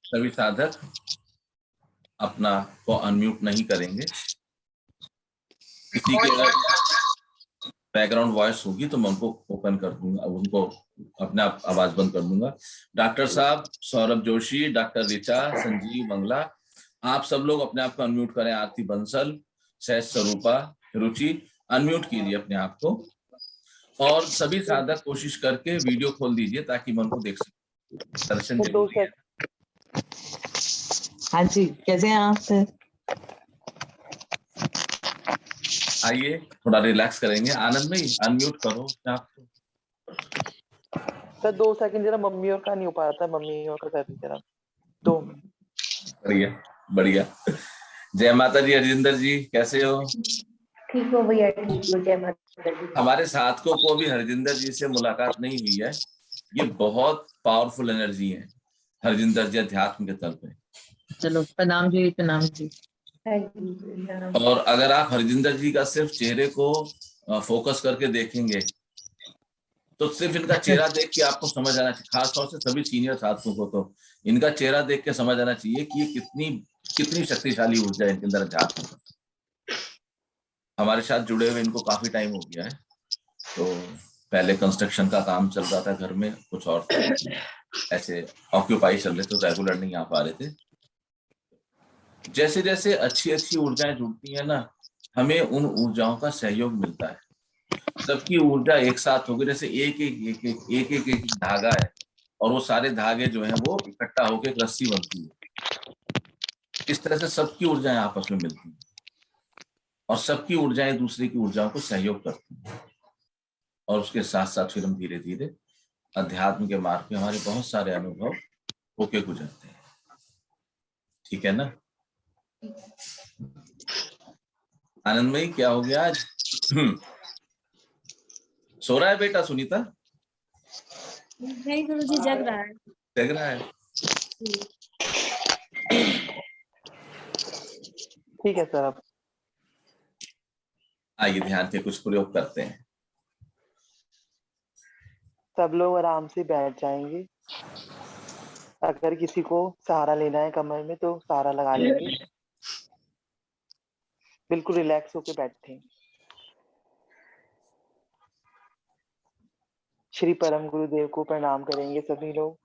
सभी साधक अपना को अनम्यूट नहीं करेंगे। किसी के अगर बैकग्राउंड वॉइस होगी तो मैं उनको ओपन कर दूंगा, उनको अपने आप आवाज बंद कर दूंगा। डॉक्टर साहब, सौरभ जोशी, डॉक्टर ऋचा, संजीव मंगला, आप सब लोग अपने आप को अनम्यूट करें। आरती बंसल, सहज स्वरूपा, रुचि, अनम्यूट कीजिए अपने आप को। और सभी साधक कोशिश करके वीडियो खोल दीजिए ताकि मैं उनको देख सकूं। दर्शन जरूरी है। हाँ जी, कैसे हैं आप सर? आइए थोड़ा रिलैक्स करेंगे। आनंद भाई अनम्यूट करो आप। सर 2 सेकंड जरा मम्मी और का नहीं हो पा रहा था, मम्मी और का कर दीजिए जरा 2 मिनट। बढ़िया बढ़िया। जय माता जी। हरजिंदर जी कैसे हो? ठीक हो भैया, ठीक हो। जय माता दी। हमारे साथकों को भी हरजिंदर जी से मुलाकात नहीं हुई है। ये बहुत पावरफुल एनर्जी है हरजिंदर जी अध्यात्म के तल पे। चलो प्रणाम जी, प्रणाम जी। और अगर आप हरजिंदर जी का सिर्फ चेहरे को फोकस करके देखेंगे तो सिर्फ इनका चेहरा देख के आपको समझ आना चाहिए, खासतौर से सभी सीनियर साथियों को तो इनका चेहरा देख के समझ आना चाहिए कि ये कितनी शक्तिशाली ऊर्जा है इनके अंदर अध्यात्म की। हमारे साथ जुड़े हुए इनको काफी टाइम हो गया है। तो पहले कंस्ट्रक्शन का काम चल रहा था घर में, कुछ और ऐसे ऑक्यूपाई चल रहे थे, रेगुलर नहीं आ पा रहे थे। जैसे जैसे अच्छी अच्छी ऊर्जाएं जुड़ती हैं ना, हमें उन ऊर्जाओं का सहयोग मिलता है। सबकी ऊर्जा एक साथ होगी, जैसे एक धागा है और वो सारे धागे जो हैं वो इकट्ठा होकर एक रस्सी बनती है। इस तरह से सबकी ऊर्जाएं आपस में मिलती हैं और सबकी ऊर्जाएं दूसरे की ऊर्जाओं को सहयोग करती हैं। और उसके साथ साथ फिर हम धीरे धीरे अध्यात्म के मार्ग में हमारे बहुत सारे अनुभव होके गुजरते हैं। ठीक है ना? आनंदमयी क्या हो गया आज? सो रहा है बेटा सुनीता? नहीं गुरुजी, जग रहा है। जग रहा है? ठीक है सर। अब आइए ध्यान के कुछ प्रयोग करते हैं। सब लोग आराम से बैठ जाएंगे। अगर किसी को सहारा लेना है कमर में तो सहारा लगा लेंगे। बिल्कुल रिलैक्स होके बैठे। श्री परम गुरुदेव को प्रणाम करेंगे सभी लोग।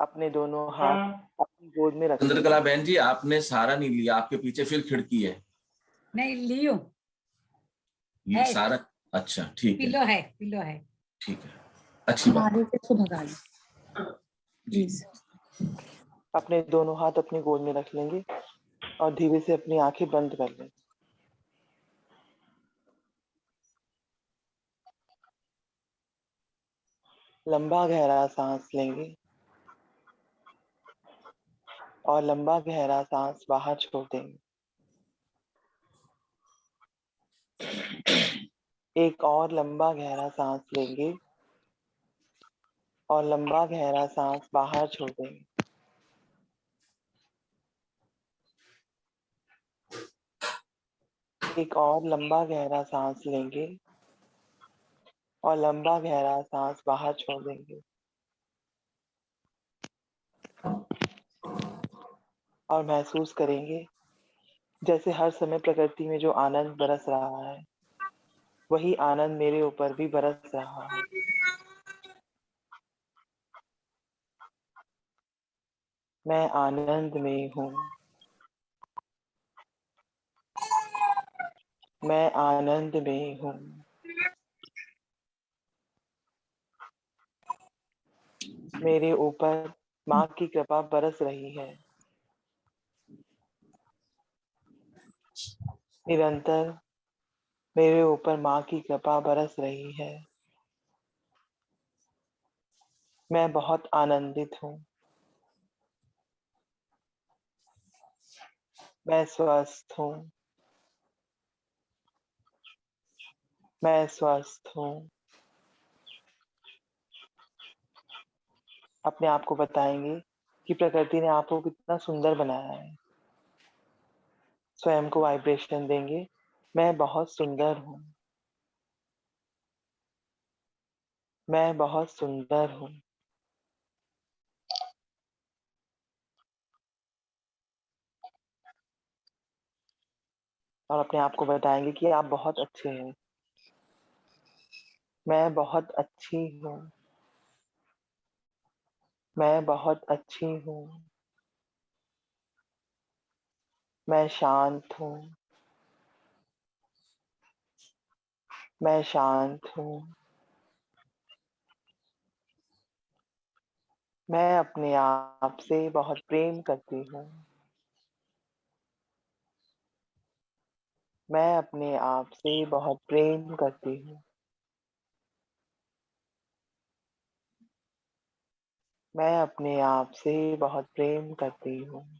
अपने दोनों हाथ अपनी गोद में रख चंद्रकला बहन जी, आपने सहारा नहीं लिया, आपके पीछे फिर खिड़की है। नहीं लियो ये सारा अच्छा ठीक है। पिलो है। ठीक है, अच्छी बात जी। अपने दोनों हाथ अपनी गोद में रख लेंगे और धीरे से अपनी आंखें बंद कर लें। लंबा गहरा सांस लेंगे और लंबा गहरा सांस बाहर छोड़ देंगे। एक और लंबा गहरा सांस लेंगे और लंबा गहरा सांस बाहर छोड़ देंगे। एक और लंबा गहरा सांस लेंगे और लंबा गहरा सांस बाहर छोड़ देंगे। और महसूस करेंगे जैसे हर समय प्रकृति में जो आनंद बरस रहा है वही आनंद मेरे ऊपर भी बरस रहा है। मैं आनंद में हूँ। मैं आनंद में हूँ। मेरे ऊपर माँ की कृपा बरस रही है। निरंतर मेरे ऊपर माँ की कृपा बरस रही है। मैं बहुत आनंदित हूँ। मैं स्वस्थ हूँ। मैं स्वस्थ हूँ। अपने आप को बताएंगे कि प्रकृति ने आपको कितना सुंदर बनाया है। स्वयं को वाइब्रेशन देंगे, मैं बहुत सुंदर हूँ। मैं बहुत सुंदर हूँ। और अपने आप को बताएंगे कि आप बहुत अच्छे हैं। मैं बहुत अच्छी हूँ। मैं बहुत अच्छी हूँ। मैं शांत हूँ। मैं शांत हूँ। मैं अपने आप से बहुत प्रेम करती हूँ। मैं अपने आप से बहुत प्रेम करती हूँ। मैं अपने आप से बहुत प्रेम करती हूँ।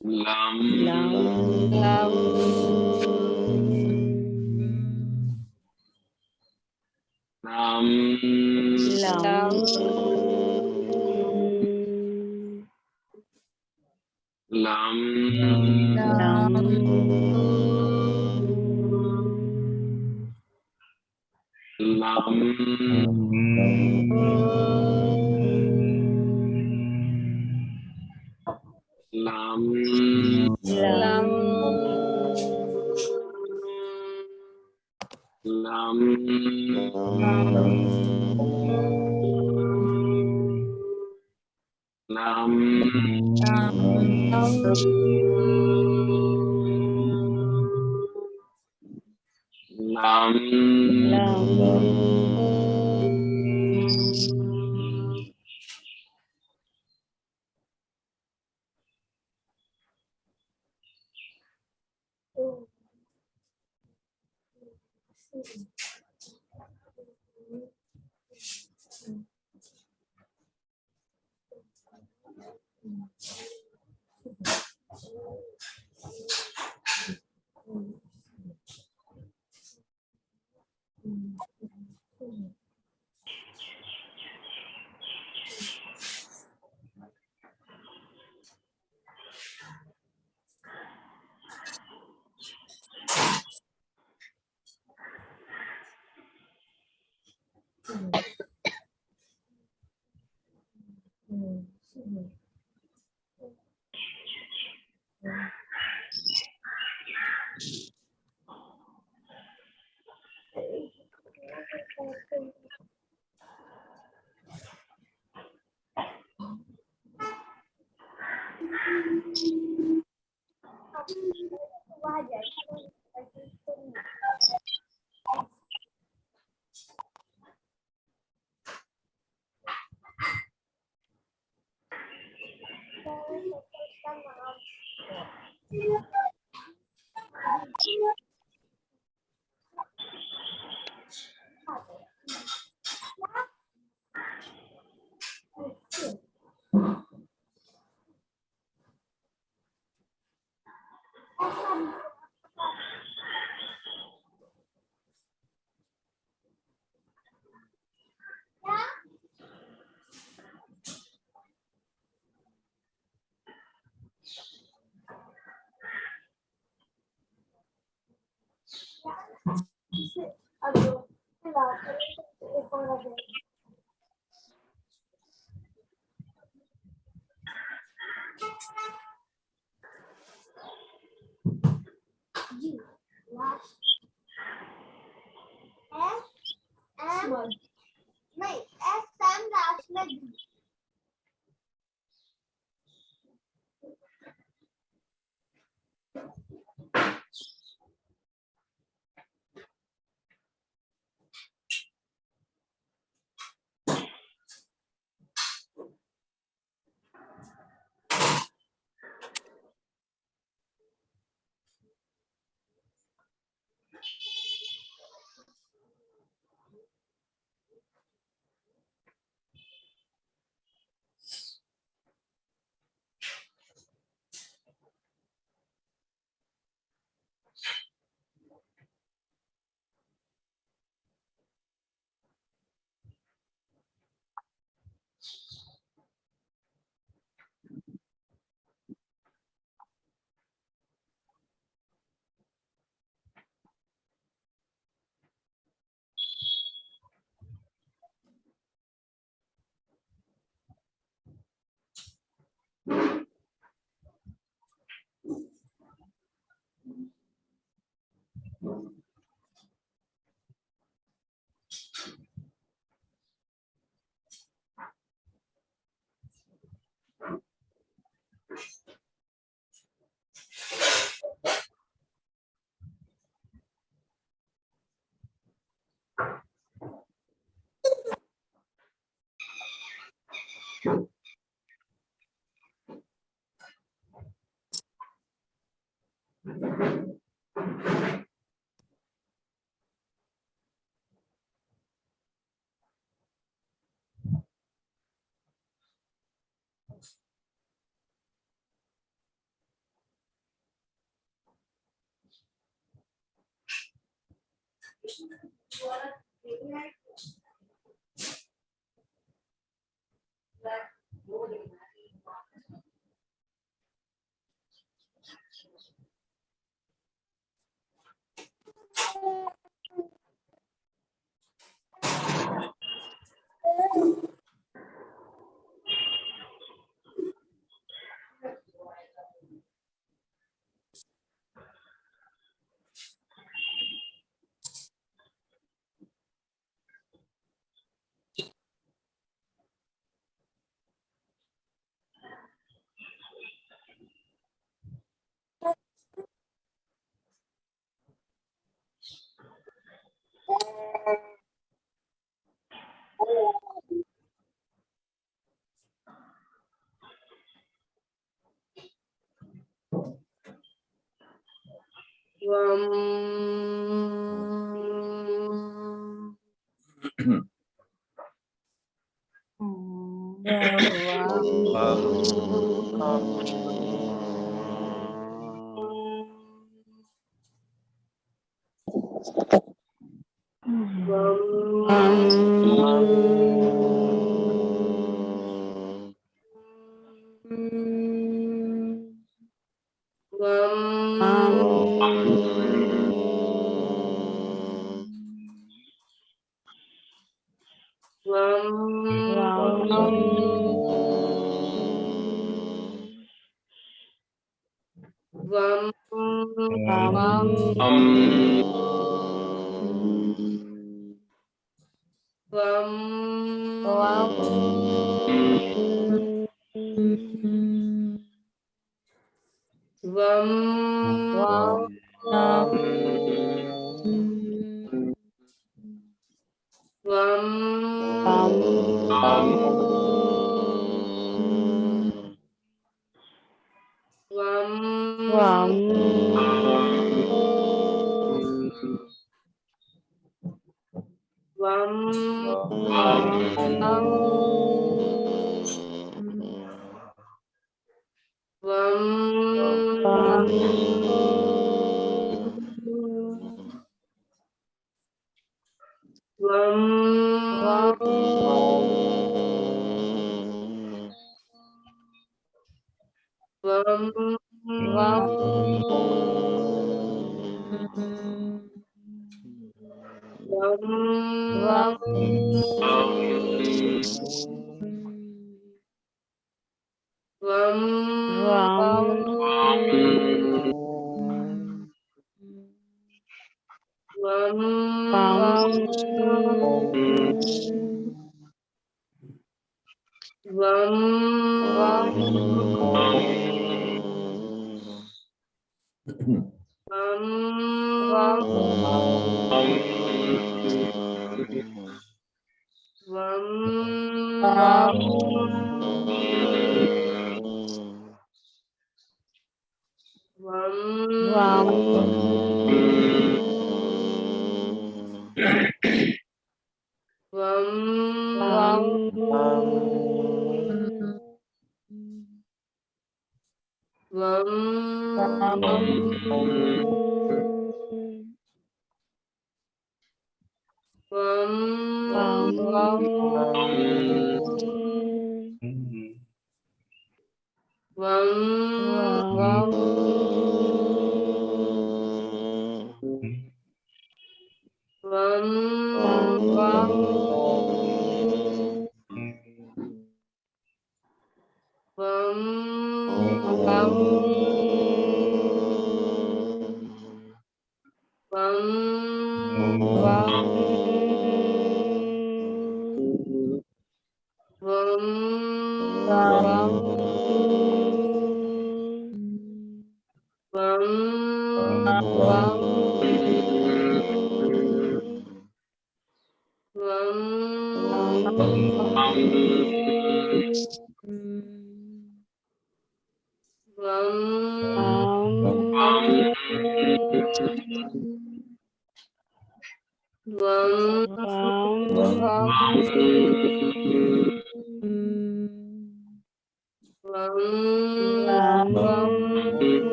lam lam lam lam lam lam lam lam lam lam lam lam lam lam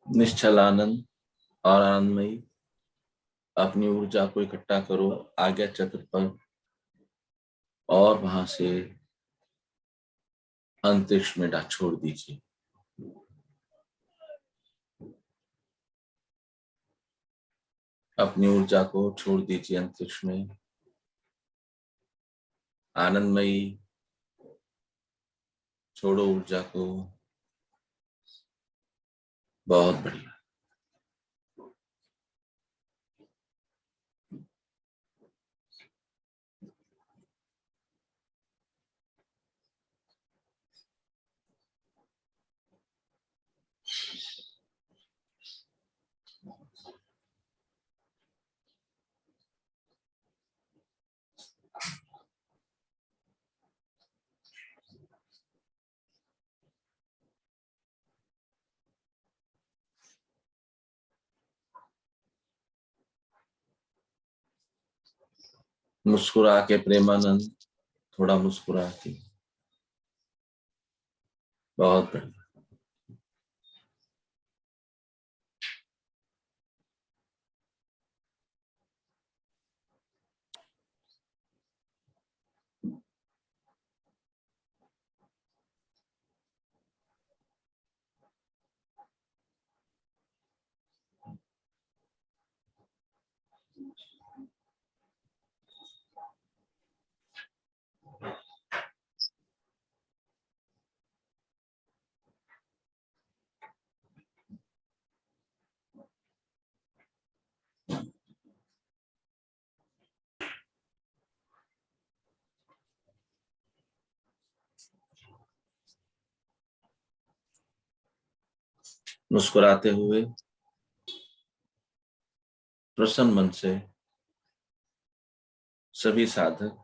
निश्चल आनंद और आनंदमयी, अपनी ऊर्जा को इकट्ठा करो आज्ञा चक्र पर और वहां से अंतरिक्ष में छोड़ दीजिए। अपनी ऊर्जा को छोड़ दीजिए अंतरिक्ष में। आनंदमयी, छोड़ो ऊर्जा को। बहुत बढ़िया। मुस्कुरा के प्रेमानंद, थोड़ा मुस्कुरा के। बहुत बढ़िया। मुस्कुराते हुए प्रसन्न मन से सभी साधक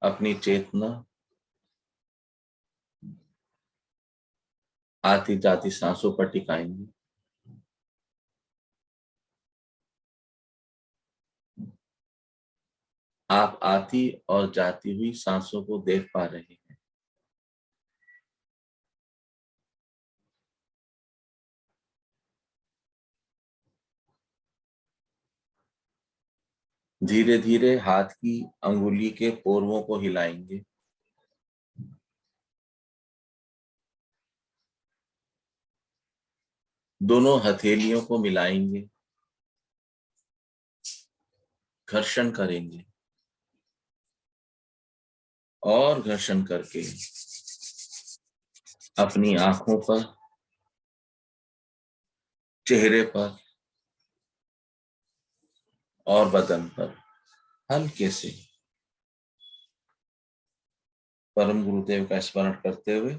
अपनी चेतना आती जाती सांसों पर टिकाएंगे। आप आती और जाती हुई सांसों को देख पा रहे हैं। धीरे धीरे हाथ की अंगुली के पोरवों को हिलाएंगे। दोनों हथेलियों को मिलाएंगे, घर्षण करेंगे और घर्षण करके अपनी आंखों पर, चेहरे पर और बदन पर हल्के से परम गुरुदेव का स्मरण करते हुए,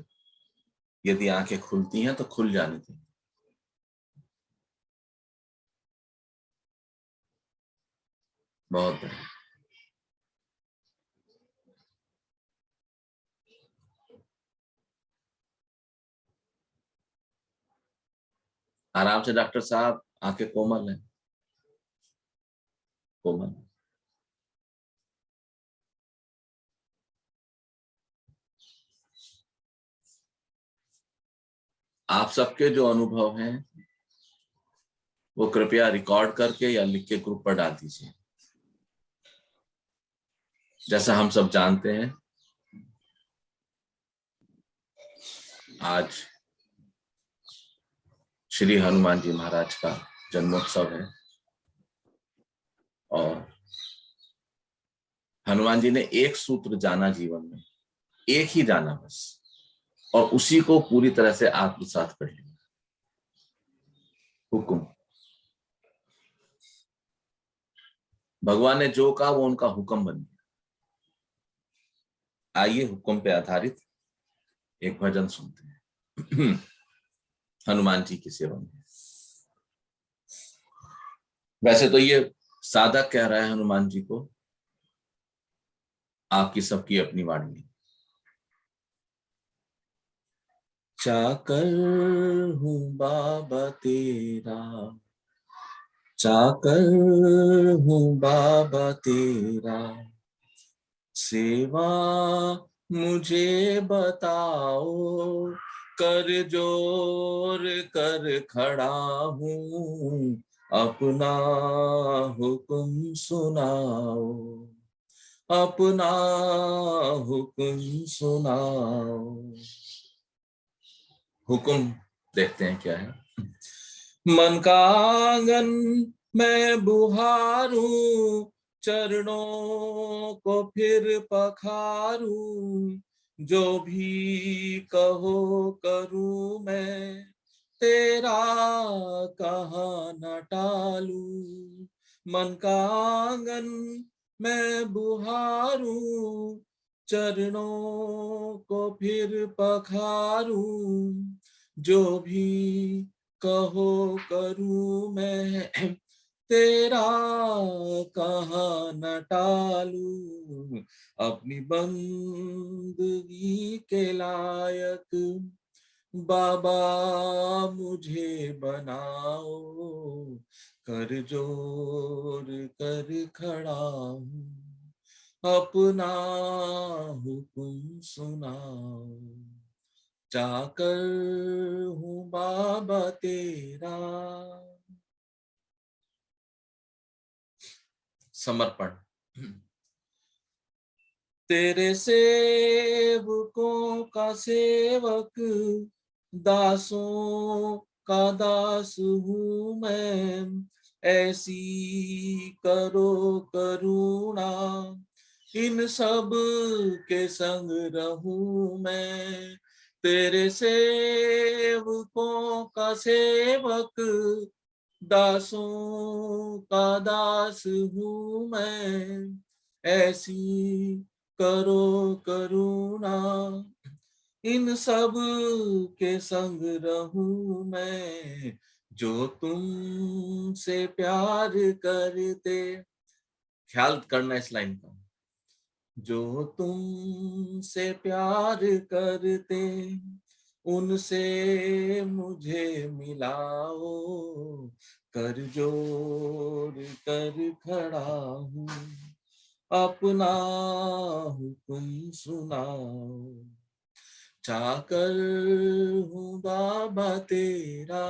यदि आंखें खुलती हैं तो खुल जाने दें। बहुत बढ़िया। आराम से डॉक्टर साहब, आंखें कोमल हैं, कोमल। आप सबके जो अनुभव हैं वो कृपया रिकॉर्ड करके या लिख के ग्रुप पर डाल दीजिए। जैसा हम सब जानते हैं, आज श्री हनुमान जी महाराज का जन्मोत्सव है और हनुमान जी ने एक सूत्र जाना जीवन में, एक ही जाना बस, और उसी को पूरी तरह से आत्मसात कर लिया। हुक्म। भगवान ने जो कहा वो उनका हुक्म बन गया। आइए हुक्म पे आधारित एक भजन सुनते हैं हनुमान जी की सेवा में। वैसे तो ये साधक कह रहा है हनुमान जी को, आपकी सबकी अपनी वाणी। चाकर हूं बाबा तेरा, चाकर हूं बाबा तेरा, सेवा मुझे बताओ, कर जोर कर खड़ा हूं, अपना हुक्म सुनाओ, अपना हुक्म सुनाओ। हुक्म देखते हैं क्या है। मन का आंगन मैं बुहारूं, चरणों को फिर पखारूं, जो भी कहो करूं मैं, तेरा कहा न टालूं। मन का आंगन मैं बुहारूं, चरणों को फिर पखारूं, जो भी कहो करूं मैं, तेरा कहा न टालूं। अपनी बंदगी के लायक बाबा मुझे बनाओ, कर जोर कर खड़ा हूँ, अपना हुक्म सुनाओ, चाकर हूँ बाबा तेरा। समर्पण। तेरे सेवकों का सेवक, दासों का दास हूँ मैं, ऐसी करो करुणा, इन सब के संग रहूं मैं। तेरे सेवकों का सेवक, दासों का दास हूँ मैं, ऐसी करो करुणा, इन सब के संग रहूं मैं, जो तुमसे प्यार करते। ख्याल करना इस लाइन का। जो तुमसे प्यार करते, उनसे मुझे मिलाओ, कर जोर कर खड़ा हूँ, अपना हुक्म सुनाओ, चाकर हूँ बाबा तेरा।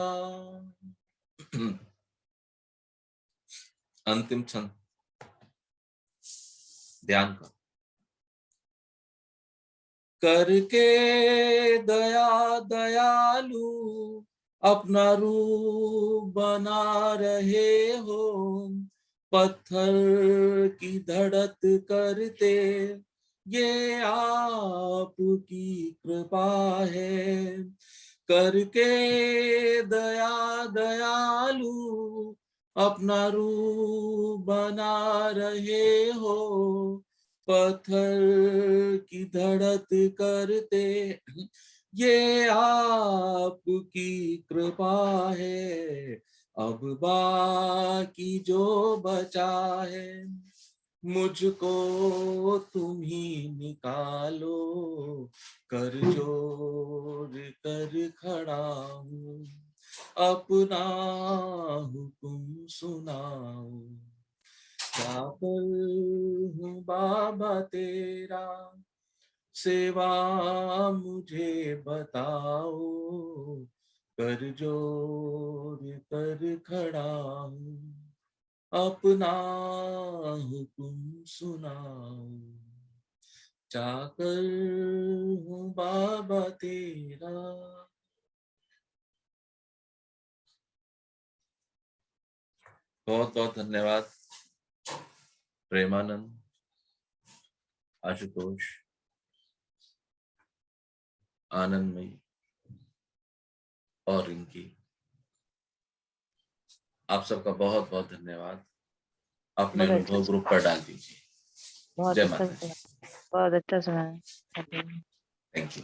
अंतिम छंद ध्यान का। करके दया दयालु, अपना रूप बना रहे हो, पत्थर की धड़क करते, ये आपकी कृपा है। करके दया दयालु, अपना रूप बना रहे हो, पत्थर की धड़क करते, ये आपकी कृपा है। अब बाकी जो बचा है, मुझको तुम ही निकालो, कर जोर कर खड़ा हूँ, अपना हुक्म सुनाओ, चाकर हूँ बाबा तेरा, सेवा मुझे बताओ, कर जोर कर खड़ा हूँ, अपना हुक्म सुनाओ, चाकर हूँ बाबा तेरा। बहुत बहुत धन्यवाद प्रेमानंद, आशुतोष, आनंदमयी और रिंकी। आप सबका बहुत बहुत धन्यवाद। अपने बहुत अनुभव ग्रुप पर डाल दीजिए। बहुत जय अच्छा माता दी। बहुत अच्छा सुना। Thank you.